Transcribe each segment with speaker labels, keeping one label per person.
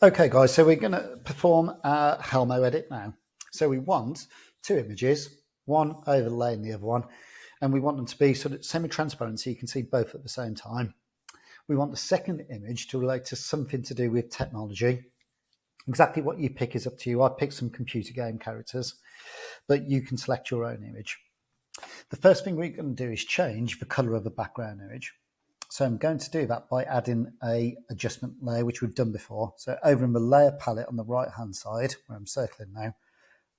Speaker 1: Okay, guys, so we're going to perform our Helmo edit now. So we want two images, one overlaying the other one, and we want them to be sort of semi-transparent so you can see both at the same time. We want the second image to relate to something to do with technology. Exactly what you pick is up to you. I picked some computer game characters, but you can select your own image. The first thing we're going to do is change the color of the background image. So I'm going to do that by adding a adjustment layer, which we've done before. So over in the layer palette on the right hand side, where I'm circling now,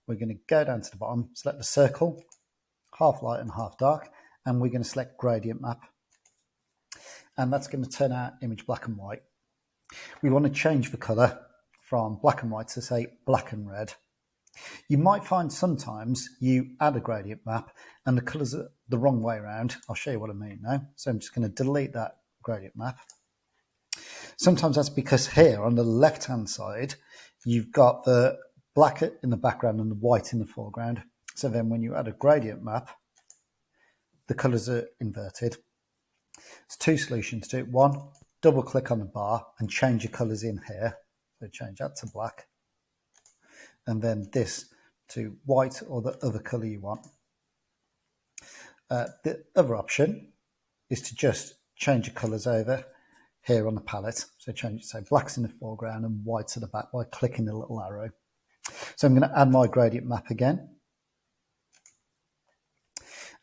Speaker 1: we're going to go down to the bottom, select the circle, half light and half dark, and we're going to select gradient map. And that's going to turn our image black and white. We want to change the color from black and white to say black and red. You might find sometimes you add a gradient map and the colours are the wrong way around. I'll show you what I mean now. So I'm just going to delete that gradient map. Sometimes that's because here on the left hand side, you've got the black in the background and the white in the foreground. So then when you add a gradient map, the colours are inverted. There's two solutions to it. One, double click on the bar and change your colours in here. So change that to black. And then this to white or the other colour you want. The other option is to just change your colours over here on the palette. So change it, so black's in the foreground and white's at the back by clicking the little arrow. So I'm going to add my gradient map again.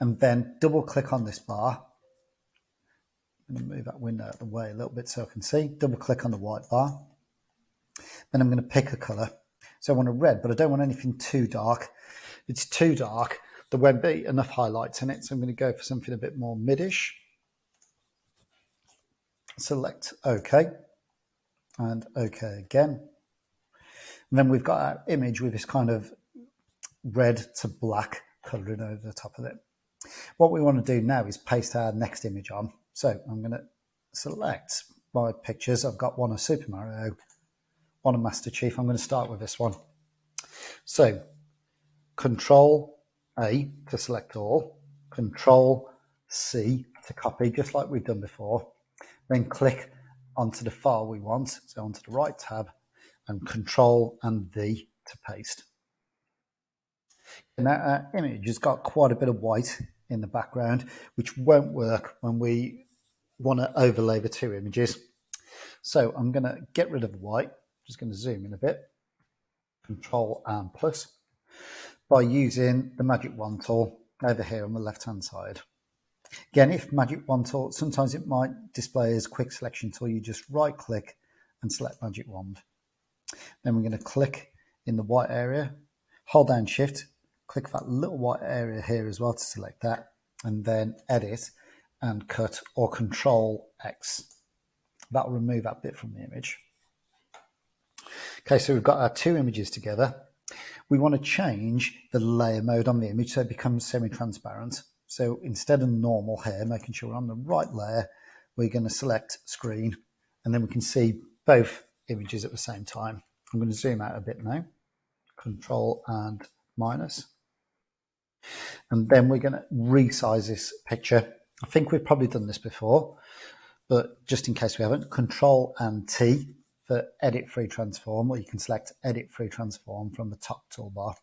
Speaker 1: And then double click on this bar. I'm going to move that window out of the way a little bit so I can see. Double click on the white bar. Then I'm going to pick a colour. So I want a red, but I don't want anything too dark. If it's too dark, there won't be enough highlights in it. So I'm going to go for something a bit more midish. Select OK. And OK again. And then we've got our image with this kind of red to black colouring over the top of it. What we want to do now is paste our next image on. So I'm going to select my pictures. I've got one of Super Mario, one of Master Chief. I'm going to start with this one. So Control A to select all, Control C to copy, just like we've done before. Then click onto the file we want, so onto the right tab, and Control and V to paste. Now our image has got quite a bit of white in the background, which won't work when we want to overlay the two images. So I'm going to get rid of the white. Just going to zoom in a bit. Control and plus by using the magic wand tool over here on the left hand side. Again, if magic wand tool, sometimes it might display as quick selection tool. You just right click and select magic wand. Then we're going to click in the white area, hold down shift, click that little white area here as well to select that, and then edit and cut or Control X. That will remove that bit from the image. Okay, so we've got our two images together. We want to change the layer mode on the image so it becomes semi-transparent. So instead of normal here, making sure we're on the right layer, we're going to select screen, and then we can see both images at the same time. I'm going to zoom out a bit now, Control and minus. And then we're going to resize this picture. I think we've probably done this before, but just in case we haven't, Control and T for edit free transform, or you can select edit free transform from the top toolbar.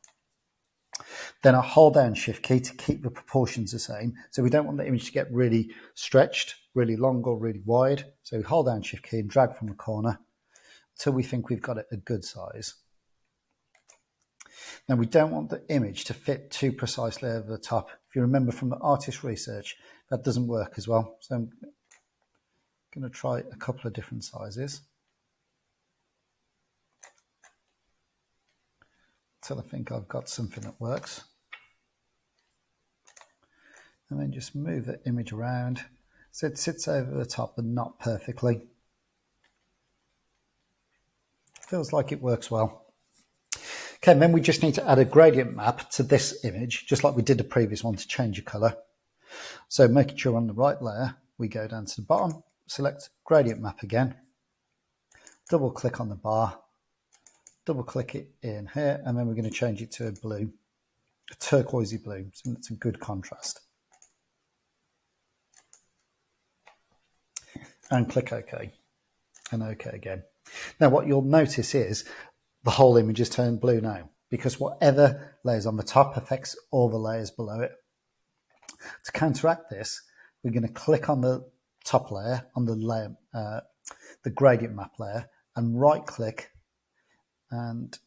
Speaker 1: Then I hold down shift key to keep the proportions the same. So we don't want the image to get really stretched, really long or really wide. So we hold down shift key and drag from the corner until we think we've got it a good size. Now we don't want the image to fit too precisely over the top. If you remember from the artist research, that doesn't work as well. So I'm going to try a couple of different sizes until I think I've got something that works. And then just move the image around so it sits over the top but not perfectly. Feels like it works well. Okay, and then we just need to add a gradient map to this image, just like we did the previous one, to change the color. So making sure we're on the right layer, we go down to the bottom, select gradient map again, double click on the bar, double click it in here, and then we're going to change it to a blue, a turquoisey blue, so that's a good contrast. And click OK, and OK again. Now what you'll notice is the whole image has turned blue now, because whatever layers on the top affects all the layers below it. To counteract this, we're going to click on the top layer, on the layer, the gradient map layer, and right click, and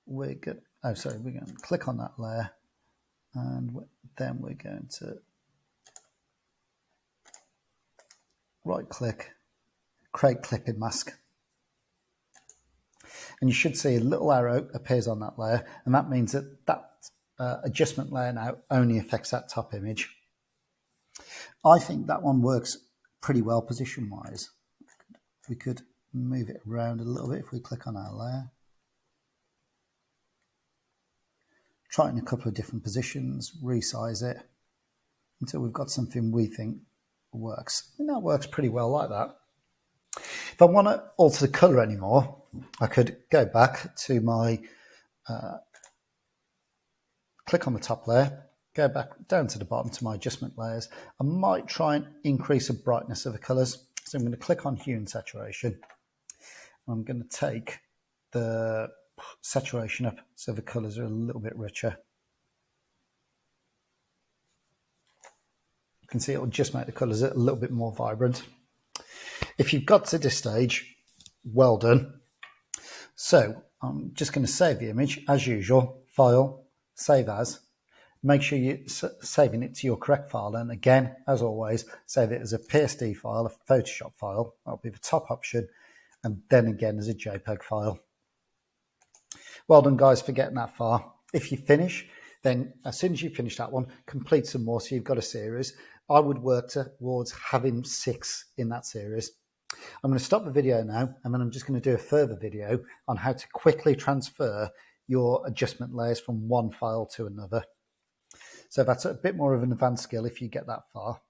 Speaker 1: we're going to click on that layer, and then we're going to right click, create clipping mask. And you should see a little arrow appears on that layer, and that means that adjustment layer now only affects that top image. I think that one works pretty well position wise. We could move it around a little bit if we click on our layer. Try it in a couple of different positions, resize it until we've got something we think works. And that works pretty well like that. If I want to alter the color anymore, I could go back to my, click on the top layer, go back down to the bottom to my adjustment layers. I might try and increase the brightness of the colors. So I'm going to click on hue and saturation. I'm going to take the saturation up so the colors are a little bit richer. You can see it will just make the colors a little bit more vibrant. If you've got to this stage, well done. So I'm just going to save the image as usual, file, save as. Make sure you're saving it to your correct file. And again, as always, save it as a PSD file, a Photoshop file. That'll be the top option. And then again as a JPEG file. Well done, guys, for getting that far. If you finish, then as soon as you finish that one, complete some more so you've got a series. I would work towards having 6 in that series. I'm going to stop the video now, and then I'm just going to do a further video on how to quickly transfer your adjustment layers from one file to another. So that's a bit more of an advanced skill if you get that far.